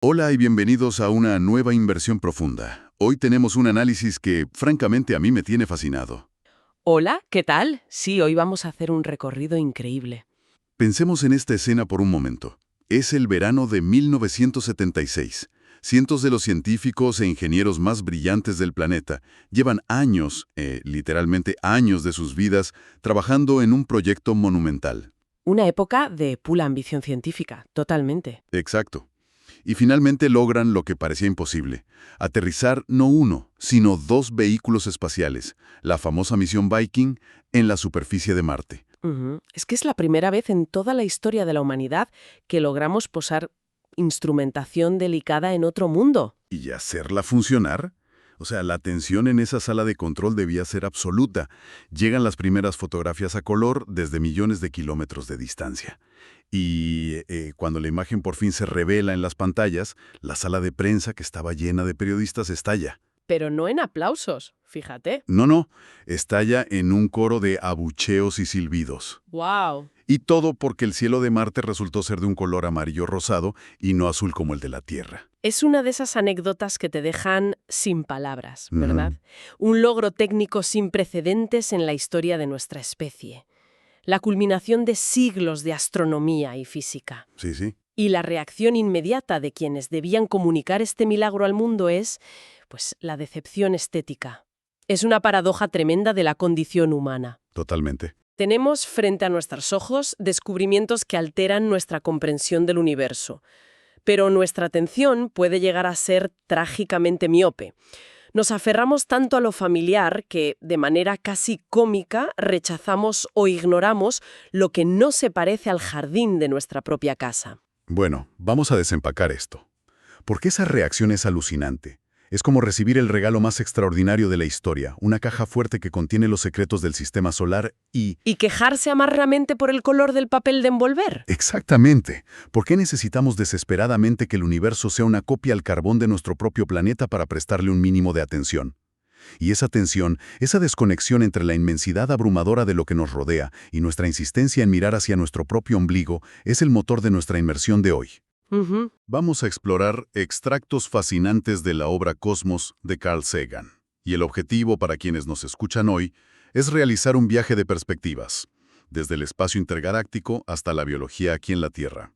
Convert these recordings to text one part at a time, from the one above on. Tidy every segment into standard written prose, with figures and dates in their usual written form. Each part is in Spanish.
Hola y bienvenidos a una nueva inversión profunda. Hoy tenemos un análisis que, francamente, a mí me tiene fascinado. Hola, ¿qué tal? Sí, hoy vamos a hacer un recorrido increíble. Pensemos en esta escena por un momento. Es el verano de 1976. Cientos de los científicos e ingenieros más brillantes del planeta llevan años, literalmente años de sus vidas, trabajando en un proyecto monumental. Una época de pura ambición científica, totalmente. Exacto. Y finalmente logran lo que parecía imposible, aterrizar no uno, sino dos vehículos espaciales, la famosa misión Viking, en la superficie de Marte. Es que es la primera vez en toda la historia de la humanidad que logramos posar instrumentación delicada en otro mundo. ¿Y hacerla funcionar? O sea, la tensión en esa sala de control debía ser absoluta. Llegan las primeras fotografías a color desde millones de kilómetros de distancia. Y cuando la imagen por fin se revela en las pantallas, la sala de prensa, que estaba llena de periodistas, estalla. Pero no en aplausos, fíjate. No, estalla en un coro de abucheos y silbidos. ¡Wow! Y todo porque el cielo de Marte resultó ser de un color amarillo rosado y no azul como el de la Tierra. Es una de esas anécdotas que te dejan sin palabras, ¿verdad? Ujú. Un logro técnico sin precedentes en la historia de nuestra especie. La culminación de siglos de astronomía y física. Sí. Y la reacción inmediata de quienes debían comunicar este milagro al mundo es, pues, la decepción estética. Es una paradoja tremenda de la condición humana. Totalmente. Tenemos frente a nuestros ojos descubrimientos que alteran nuestra comprensión del universo. Pero nuestra atención puede llegar a ser trágicamente miope. Nos aferramos tanto a lo familiar que, de manera casi cómica, rechazamos o ignoramos lo que no se parece al jardín de nuestra propia casa. Bueno, vamos a desempacar esto. Porque esa reacción es alucinante. Es como recibir el regalo más extraordinario de la historia, una caja fuerte que contiene los secretos del sistema solar y... ¿Y quejarse amargamente por el color del papel de envolver? Exactamente. ¿Por qué necesitamos desesperadamente que el universo sea una copia al carbón de nuestro propio planeta para prestarle un mínimo de atención? Y esa tensión, esa desconexión entre la inmensidad abrumadora de lo que nos rodea y nuestra insistencia en mirar hacia nuestro propio ombligo es el motor de nuestra inmersión de hoy. Ujú. Vamos a explorar extractos fascinantes de la obra Cosmos de Carl Sagan. Y el objetivo para quienes nos escuchan hoy es realizar un viaje de perspectivas, desde el espacio intergaláctico hasta la biología aquí en la Tierra.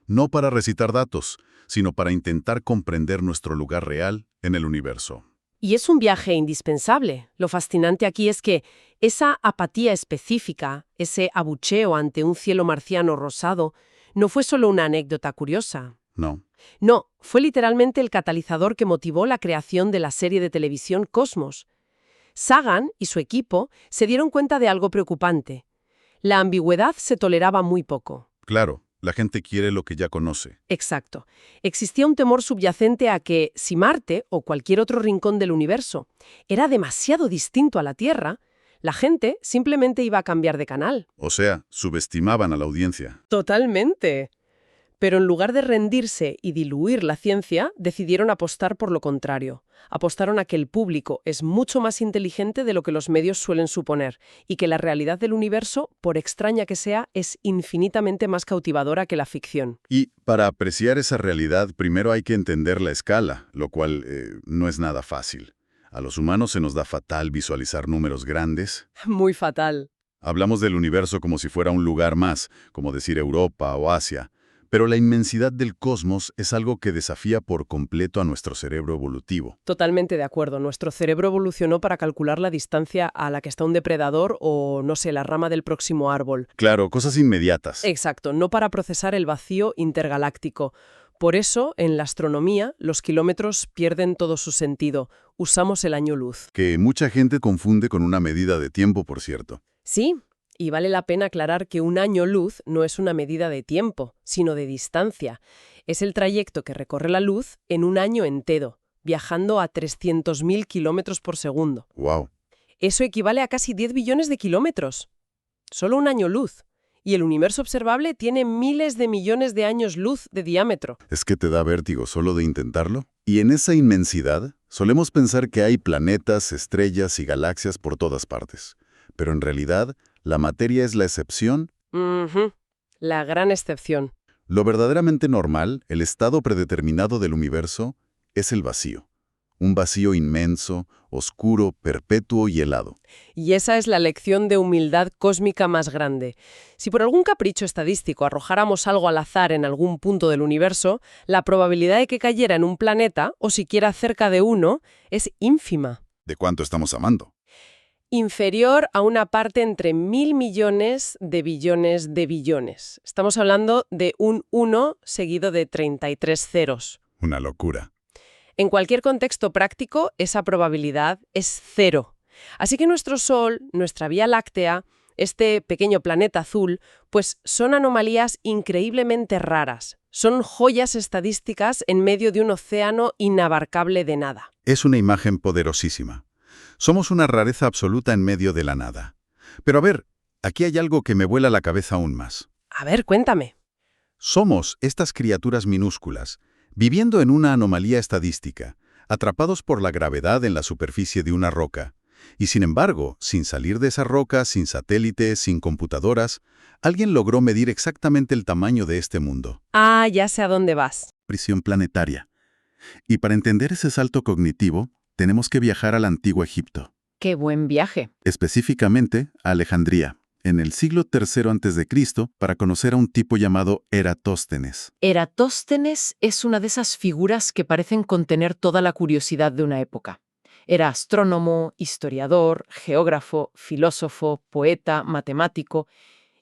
No para recitar datos, sino para intentar comprender nuestro lugar real en el universo. Y es un viaje indispensable. Lo fascinante aquí es que esa apatía específica, ese abucheo ante un cielo marciano rosado, no fue solo una anécdota curiosa. No. No, fue literalmente el catalizador que motivó la creación de la serie de televisión Cosmos. Sagan y su equipo se dieron cuenta de algo preocupante. La ambigüedad se toleraba muy poco. Claro, la gente quiere lo que ya conoce. Exacto. Existía un temor subyacente a que, si Marte o cualquier otro rincón del universo era demasiado distinto a la Tierra, la gente simplemente iba a cambiar de canal. O sea, subestimaban a la audiencia. Totalmente. Pero en lugar de rendirse y diluir la ciencia, decidieron apostar por lo contrario. Apostaron a que el público es mucho más inteligente de lo que los medios suelen suponer y que la realidad del universo, por extraña que sea, es infinitamente más cautivadora que la ficción. Y para apreciar esa realidad, primero hay que entender la escala, lo cual no es nada fácil. A los humanos se nos da fatal visualizar números grandes. Muy fatal. Hablamos del universo como si fuera un lugar más, como decir Europa o Asia. Pero la inmensidad del cosmos es algo que desafía por completo a nuestro cerebro evolutivo. Totalmente de acuerdo. Nuestro cerebro evolucionó para calcular la distancia a la que está un depredador o, no sé, la rama del próximo árbol. Claro, cosas inmediatas. Exacto, no para procesar el vacío intergaláctico. Por eso, en la astronomía, los kilómetros pierden todo su sentido. Usamos el año luz. Que mucha gente confunde con una medida de tiempo, por cierto. Sí, y vale la pena aclarar que un año luz no es una medida de tiempo, sino de distancia. Es el trayecto que recorre la luz en un año entero, viajando a 300.000 kilómetros por segundo. ¡Wow! Eso equivale a casi 10 billones de kilómetros. Solo un año luz. Y el universo observable tiene miles de millones de años luz de diámetro. ¿Es que te da vértigo solo de intentarlo? Y en esa inmensidad, solemos pensar que hay planetas, estrellas y galaxias por todas partes. Pero en realidad, la materia es la excepción. La gran excepción. Lo verdaderamente normal, el estado predeterminado del universo, es el vacío. Un vacío inmenso, oscuro, perpetuo y helado. Y esa es la lección de humildad cósmica más grande. Si por algún capricho estadístico arrojáramos algo al azar en algún punto del universo, la probabilidad de que cayera en un planeta, o siquiera cerca de uno, es ínfima. ¿De cuánto estamos hablando? Inferior a una parte entre 1.000 millones de billones de billones. Estamos hablando de un 1 seguido de 33 ceros. Una locura. En cualquier contexto práctico, esa probabilidad es cero. Así que nuestro Sol, nuestra Vía Láctea, este pequeño planeta azul, pues son anomalías increíblemente raras. Son joyas estadísticas en medio de un océano inabarcable de nada. Es una imagen poderosísima. Somos una rareza absoluta en medio de la nada. Pero a ver, aquí hay algo que me vuela la cabeza aún más. A ver, cuéntame. Somos estas criaturas minúsculas, viviendo en una anomalía estadística, atrapados por la gravedad en la superficie de una roca. Y sin embargo, sin salir de esa roca, sin satélites, sin computadoras, alguien logró medir exactamente el tamaño de este mundo. Ah, ya sé a dónde vas. Prisión planetaria. Y para entender ese salto cognitivo, tenemos que viajar al antiguo Egipto. ¡Qué buen viaje! Específicamente a Alejandría, en el siglo III a.C., para conocer a un tipo llamado Eratóstenes. Eratóstenes es una de esas figuras que parecen contener toda la curiosidad de una época. Era astrónomo, historiador, geógrafo, filósofo, poeta, matemático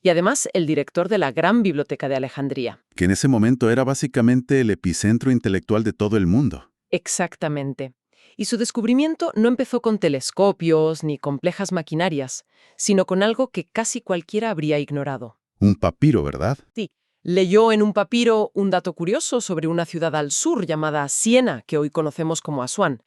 y además el director de la Gran Biblioteca de Alejandría. Que en ese momento era básicamente el epicentro intelectual de todo el mundo. Exactamente. Y su descubrimiento no empezó con telescopios ni complejas maquinarias, sino con algo que casi cualquiera habría ignorado. Un papiro, ¿verdad? Sí. Leyó en un papiro un dato curioso sobre una ciudad al sur llamada Siena, que hoy conocemos como Asuán.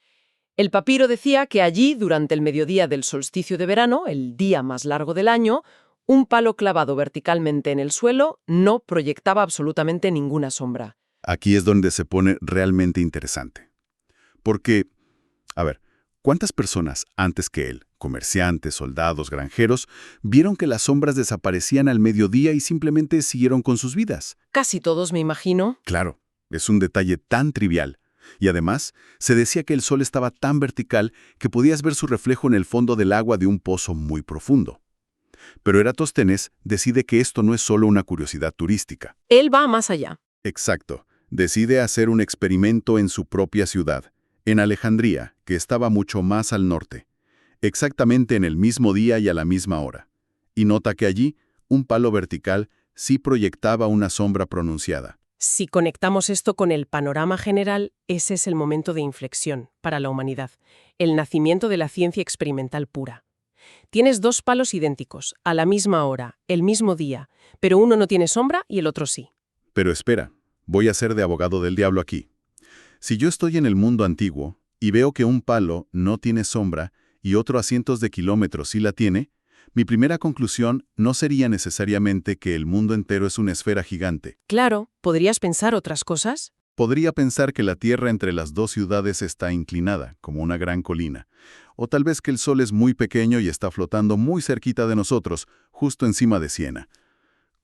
El papiro decía que allí, durante el mediodía del solsticio de verano, el día más largo del año, un palo clavado verticalmente en el suelo no proyectaba absolutamente ninguna sombra. Aquí es donde se pone realmente interesante. Porque, a ver, ¿cuántas personas antes que él, comerciantes, soldados, granjeros, vieron que las sombras desaparecían al mediodía y simplemente siguieron con sus vidas? Casi todos, me imagino. Claro, es un detalle tan trivial. Y además, se decía que el sol estaba tan vertical que podías ver su reflejo en el fondo del agua de un pozo muy profundo. Pero Eratóstenes decide que esto no es solo una curiosidad turística. Él va más allá. Exacto. Decide hacer un experimento en su propia ciudad, en Alejandría, que estaba mucho más al norte, exactamente en el mismo día y a la misma hora. Y nota que allí, un palo vertical sí proyectaba una sombra pronunciada. Si conectamos esto con el panorama general, ese es el momento de inflexión para la humanidad, el nacimiento de la ciencia experimental pura. Tienes dos palos idénticos, a la misma hora, el mismo día, pero uno no tiene sombra y el otro sí. Pero espera, voy a ser de abogado del diablo aquí. Si yo estoy en el mundo antiguo y veo que un palo no tiene sombra y otro a cientos de kilómetros sí la tiene, mi primera conclusión no sería necesariamente que el mundo entero es una esfera gigante. Claro, ¿podrías pensar otras cosas? Podría pensar que la Tierra entre las dos ciudades está inclinada, como una gran colina. O tal vez que el Sol es muy pequeño y está flotando muy cerquita de nosotros, justo encima de Siena.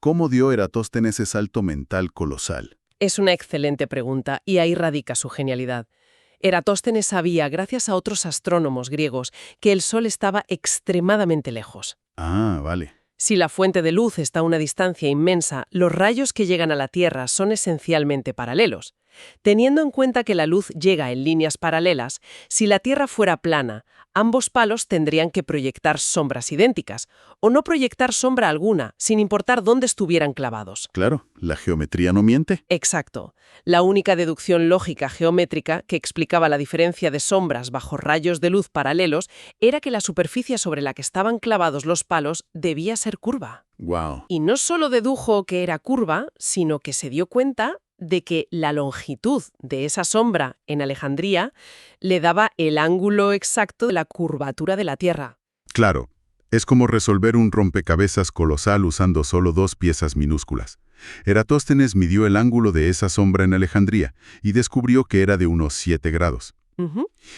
¿Cómo dio Eratóstenes ese salto mental colosal? Es una excelente pregunta y ahí radica su genialidad. Eratóstenes sabía, gracias a otros astrónomos griegos, que el Sol estaba extremadamente lejos. Ah, vale. Si la fuente de luz está a una distancia inmensa, los rayos que llegan a la Tierra son esencialmente paralelos. Teniendo en cuenta que la luz llega en líneas paralelas, si la Tierra fuera plana, ambos palos tendrían que proyectar sombras idénticas, o no proyectar sombra alguna, sin importar dónde estuvieran clavados. Claro, la geometría no miente. Exacto. La única deducción lógica geométrica que explicaba la diferencia de sombras bajo rayos de luz paralelos era que la superficie sobre la que estaban clavados los palos debía ser curva. Wow. Y no solo dedujo que era curva, sino que se dio cuenta de que la longitud de esa sombra en Alejandría le daba el ángulo exacto de la curvatura de la Tierra. Claro, es como resolver un rompecabezas colosal usando solo dos piezas minúsculas. Eratóstenes midió el ángulo de esa sombra en Alejandría y descubrió que era de unos 7 grados.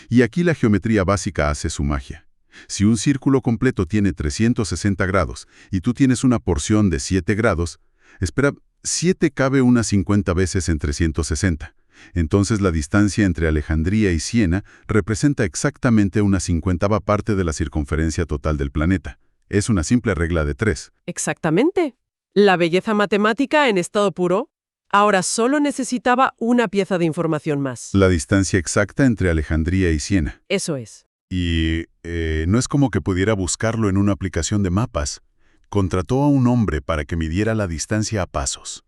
Y aquí la geometría básica hace su magia. Si un círculo completo tiene 360 grados y tú tienes una porción de 7 grados, espera, 7 cabe unas 50 veces en 360. Entonces la distancia entre Alejandría y Siena representa exactamente una 50ª parte de la circunferencia total del planeta. Es una simple regla de 3. Exactamente. La belleza matemática en estado puro. Ahora solo necesitaba una pieza de información más. La distancia exacta entre Alejandría y Siena. Eso es. Y no es como que pudiera buscarlo en una aplicación de mapas. Contrató a un hombre para que midiera la distancia a pasos.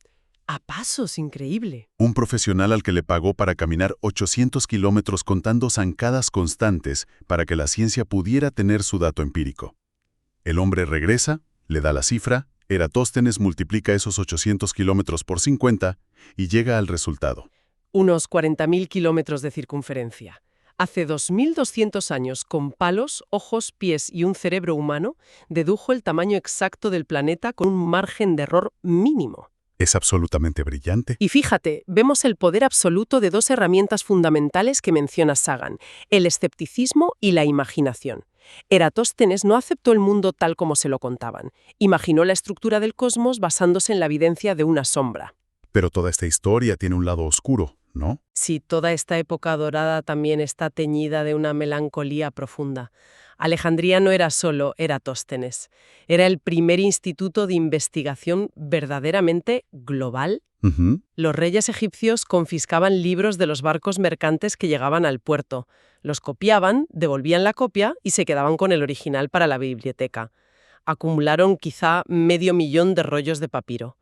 A pasos, increíble. Un profesional al que le pagó para caminar 800 kilómetros contando zancadas constantes para que la ciencia pudiera tener su dato empírico. El hombre regresa, le da la cifra, Eratóstenes multiplica esos 800 kilómetros por 50 y llega al resultado. Unos 40.000 kilómetros de circunferencia. Hace 2.200 años, con palos, ojos, pies y un cerebro humano, dedujo el tamaño exacto del planeta con un margen de error mínimo. Es absolutamente brillante. Y fíjate, vemos el poder absoluto de dos herramientas fundamentales que menciona Sagan, el escepticismo y la imaginación. Eratóstenes no aceptó el mundo tal como se lo contaban. Imaginó la estructura del cosmos basándose en la evidencia de una sombra. Pero toda esta historia tiene un lado oscuro, ¿no? Sí, toda esta época dorada también está teñida de una melancolía profunda. Alejandría no era solo Eratóstenes, era el primer instituto de investigación verdaderamente global. Los reyes egipcios confiscaban libros de los barcos mercantes que llegaban al puerto, los copiaban, devolvían la copia y se quedaban con el original para la biblioteca. Acumularon quizá 500.000 de rollos de papiro.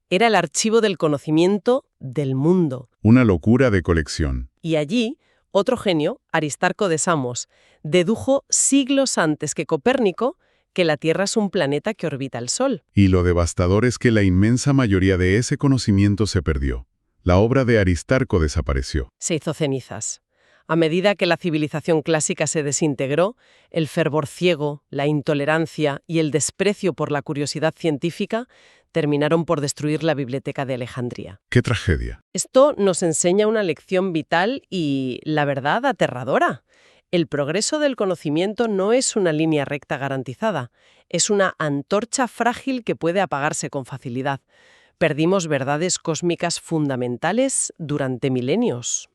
Era el archivo del conocimiento del mundo. Una locura de colección. Y allí, otro genio, Aristarco de Samos, dedujo siglos antes que Copérnico que la Tierra es un planeta que orbita el Sol. Y lo devastador es que la inmensa mayoría de ese conocimiento se perdió. La obra de Aristarco desapareció. Se hizo cenizas. A medida que la civilización clásica se desintegró, el fervor ciego, la intolerancia y el desprecio por la curiosidad científica terminaron por destruir la biblioteca de Alejandría. ¡Qué tragedia! Esto nos enseña una lección vital y, la verdad, aterradora. El progreso del conocimiento no es una línea recta garantizada, es una antorcha frágil que puede apagarse con facilidad. Perdimos verdades cósmicas fundamentales durante milenios.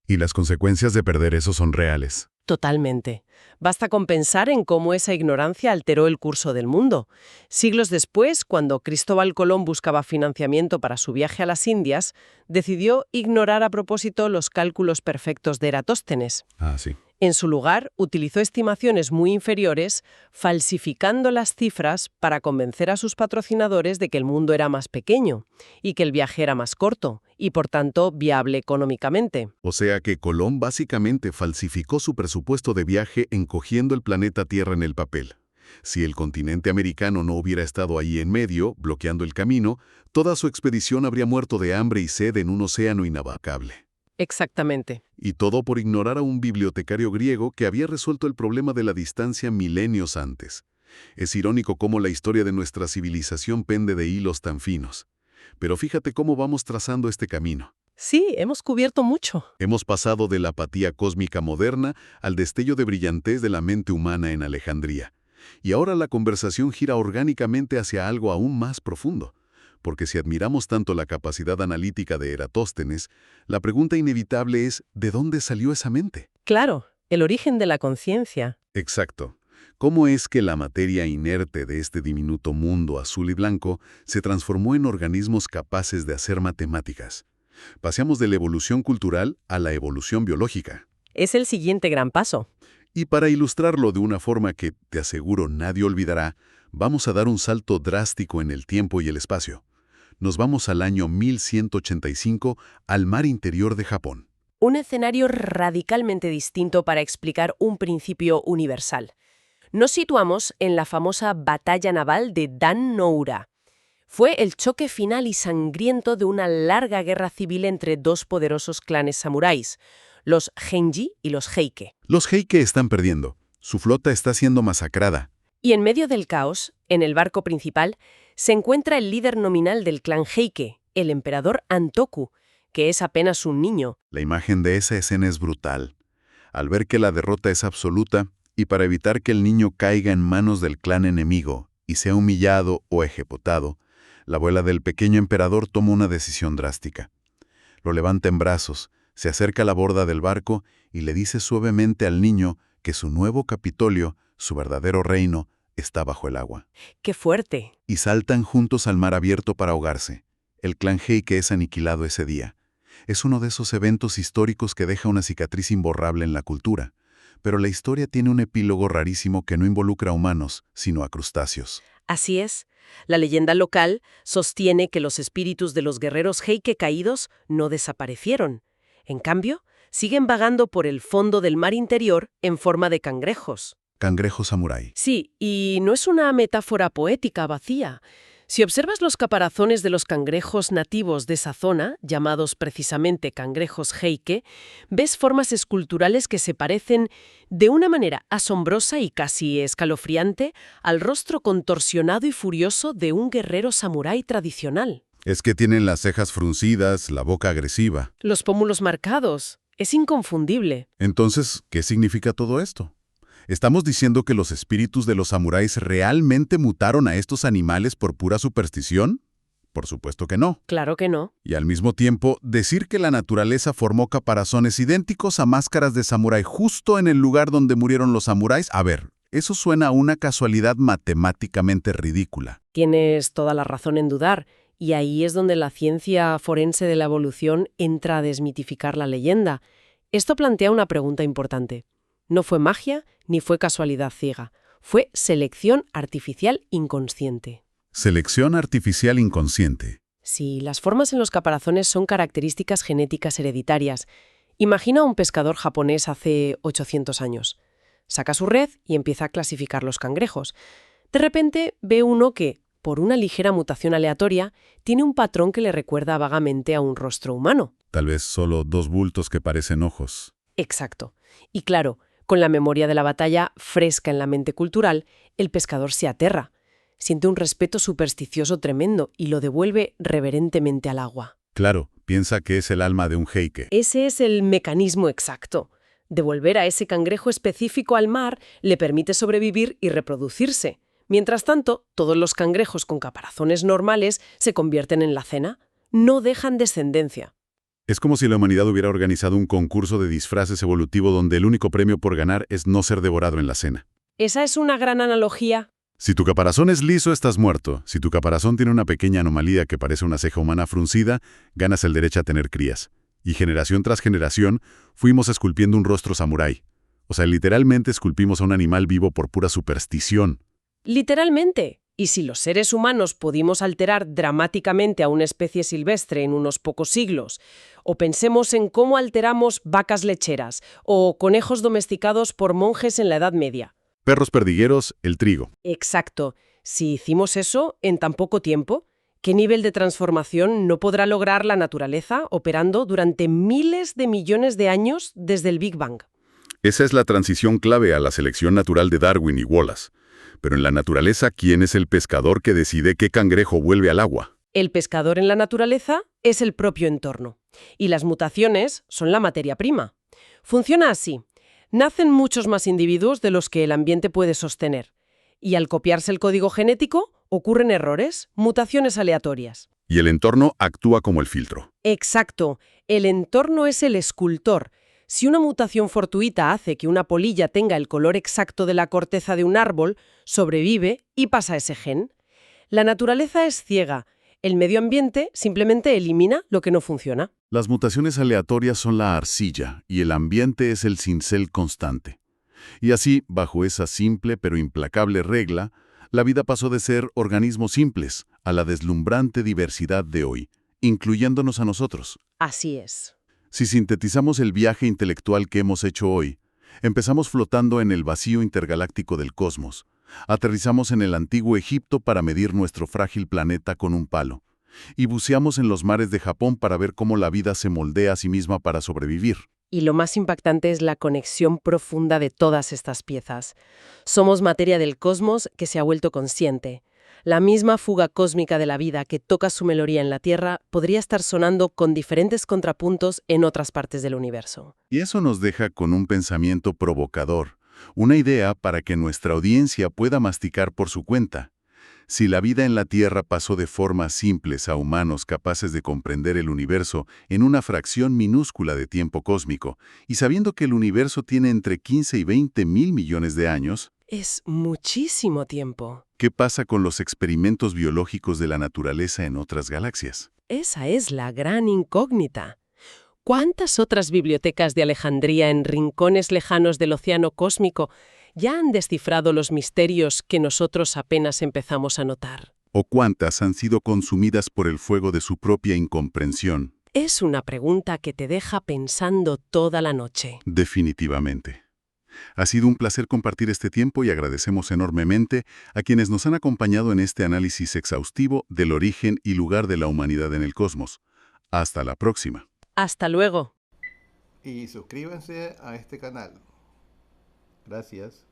Y las consecuencias de perder eso son reales. Totalmente. Basta con pensar en cómo esa ignorancia alteró el curso del mundo. Siglos después, cuando Cristóbal Colón buscaba financiamiento para su viaje a las Indias, decidió ignorar a propósito los cálculos perfectos de Eratóstenes. Ah, sí. En su lugar, utilizó estimaciones muy inferiores, falsificando las cifras para convencer a sus patrocinadores de que el mundo era más pequeño y que el viaje era más corto y, por tanto, viable económicamente. O sea que Colón básicamente falsificó su presupuesto de viaje encogiendo el planeta Tierra en el papel. Si el continente americano no hubiera estado ahí en medio, bloqueando el camino, toda su expedición habría muerto de hambre y sed en un océano inabacable. Exactamente. Y todo por ignorar a un bibliotecario griego que había resuelto el problema de la distancia milenios antes. Es irónico cómo la historia de nuestra civilización pende de hilos tan finos. Pero fíjate cómo vamos trazando este camino. Sí, hemos cubierto mucho. Hemos pasado de la apatía cósmica moderna al destello de brillantez de la mente humana en Alejandría. Y ahora la conversación gira orgánicamente hacia algo aún más profundo. Porque si admiramos tanto la capacidad analítica de Eratóstenes, la pregunta inevitable es ¿de dónde salió esa mente? Claro, el origen de la conciencia. Exacto. ¿Cómo es que la materia inerte de este diminuto mundo azul y blanco se transformó en organismos capaces de hacer matemáticas? Paseamos de la evolución cultural a la evolución biológica. Es el siguiente gran paso. Y para ilustrarlo de una forma que, te aseguro, nadie olvidará, vamos a dar un salto drástico en el tiempo y el espacio. Nos vamos al año 1185 al mar interior de Japón. Un escenario radicalmente distinto para explicar un principio universal. Nos situamos en la famosa batalla naval de Dan no Ura. Fue el choque final y sangriento de una larga guerra civil entre dos poderosos clanes samuráis, los Genji y los Heike. Los Heike están perdiendo. Su flota está siendo masacrada. Y en medio del caos, en el barco principal, se encuentra el líder nominal del clan Heike, el emperador Antoku, que es apenas un niño. La imagen de esa escena es brutal. Al ver que la derrota es absoluta, y para evitar que el niño caiga en manos del clan enemigo y sea humillado o ejecutado, la abuela del pequeño emperador toma una decisión drástica. Lo levanta en brazos, se acerca a la borda del barco y le dice suavemente al niño que su nuevo Capitolio, su verdadero reino, está bajo el agua. ¡Qué fuerte! Y saltan juntos al mar abierto para ahogarse. El clan Heike es aniquilado ese día. Es uno de esos eventos históricos que deja una cicatriz imborrable en la cultura. Pero la historia tiene un epílogo rarísimo que no involucra a humanos, sino a crustáceos. Así es. La leyenda local sostiene que los espíritus de los guerreros Heike caídos no desaparecieron. En cambio, siguen vagando por el fondo del mar interior en forma de cangrejos. Cangrejo samurái. Sí, y no es una metáfora poética vacía. Si observas los caparazones de los cangrejos nativos de esa zona, llamados precisamente cangrejos Heike, ves formas esculturales que se parecen de una manera asombrosa y casi escalofriante al rostro contorsionado y furioso de un guerrero samurái tradicional. Es que tienen las cejas fruncidas, la boca agresiva. Los pómulos marcados. Es inconfundible. Entonces, ¿qué significa todo esto? ¿Estamos diciendo que los espíritus de los samuráis realmente mutaron a estos animales por pura superstición? Por supuesto que no. Claro que no. Y al mismo tiempo, decir que la naturaleza formó caparazones idénticos a máscaras de samurái justo en el lugar donde murieron los samuráis, a ver, eso suena a una casualidad matemáticamente ridícula. Tienes toda la razón en dudar, y ahí es donde la ciencia forense de la evolución entra a desmitificar la leyenda. Esto plantea una pregunta importante. No fue magia ni fue casualidad ciega. Fue selección artificial inconsciente. Selección artificial inconsciente. Sí, las formas en los caparazones son características genéticas hereditarias. Imagina a un pescador japonés hace 800 años. Saca su red y empieza a clasificar los cangrejos. De repente ve uno que, por una ligera mutación aleatoria, tiene un patrón que le recuerda vagamente a un rostro humano. Tal vez solo dos bultos que parecen ojos. Exacto. Y claro, con la memoria de la batalla fresca en la mente cultural, el pescador se aterra. Siente un respeto supersticioso tremendo y lo devuelve reverentemente al agua. Claro, piensa que es el alma de un heike. Ese es el mecanismo exacto. Devolver a ese cangrejo específico al mar le permite sobrevivir y reproducirse. Mientras tanto, todos los cangrejos con caparazones normales se convierten en la cena. No dejan descendencia. Es como si la humanidad hubiera organizado un concurso de disfraces evolutivo donde el único premio por ganar es no ser devorado en la cena. Esa es una gran analogía. Si tu caparazón es liso, estás muerto. Si tu caparazón tiene una pequeña anomalía que parece una ceja humana fruncida, ganas el derecho a tener crías. Y generación tras generación, fuimos esculpiendo un rostro samurái. O sea, literalmente esculpimos a un animal vivo por pura superstición. Literalmente. Y si los seres humanos pudimos alterar dramáticamente a una especie silvestre en unos pocos siglos, o pensemos en cómo alteramos vacas lecheras o conejos domesticados por monjes en la Edad Media. Perros perdigueros, el trigo. Exacto. Si hicimos eso en tan poco tiempo, ¿qué nivel de transformación no podrá lograr la naturaleza operando durante miles de millones de años desde el Big Bang? Esa es la transición clave a la selección natural de Darwin y Wallace. Pero en la naturaleza, ¿quién es el pescador que decide qué cangrejo vuelve al agua? El pescador en la naturaleza es el propio entorno. Y las mutaciones son la materia prima. Funciona así. Nacen muchos más individuos de los que el ambiente puede sostener. Y al copiarse el código genético, ocurren errores, mutaciones aleatorias. Y el entorno actúa como el filtro. Exacto. El entorno es el escultor. Si una mutación fortuita hace que una polilla tenga el color exacto de la corteza de un árbol, sobrevive y pasa ese gen. La naturaleza es ciega. El medio ambiente simplemente elimina lo que no funciona. Las mutaciones aleatorias son la arcilla y el ambiente es el cincel constante. Y así, bajo esa simple pero implacable regla, la vida pasó de ser organismos simples a la deslumbrante diversidad de hoy, incluyéndonos a nosotros. Así es. Si sintetizamos el viaje intelectual que hemos hecho hoy, empezamos flotando en el vacío intergaláctico del cosmos. Aterrizamos en el antiguo Egipto para medir nuestro frágil planeta con un palo. Y buceamos en los mares de Japón para ver cómo la vida se moldea a sí misma para sobrevivir. Y lo más impactante es la conexión profunda de todas estas piezas. Somos materia del cosmos que se ha vuelto consciente. La misma fuga cósmica de la vida que toca su melodía en la Tierra podría estar sonando con diferentes contrapuntos en otras partes del universo. Y eso nos deja con un pensamiento provocador, una idea para que nuestra audiencia pueda masticar por su cuenta. Si la vida en la Tierra pasó de formas simples a humanos capaces de comprender el universo en una fracción minúscula de tiempo cósmico, y sabiendo que el universo tiene entre 15 y 20 mil millones de años, Es muchísimo tiempo. ¿qué pasa con los experimentos biológicos de la naturaleza en otras galaxias? Esa es la gran incógnita. ¿Cuántas otras bibliotecas de Alejandría en rincones lejanos del océano cósmico ya han descifrado los misterios que nosotros apenas empezamos a notar? ¿O cuántas han sido consumidas por el fuego de su propia incomprensión? Es una pregunta que te deja pensando toda la noche. Definitivamente. Ha sido un placer compartir este tiempo y agradecemos enormemente a quienes nos han acompañado en este análisis exhaustivo del origen y lugar de la humanidad en el cosmos. Hasta la próxima. Hasta luego. Y suscríbanse a este canal. Gracias.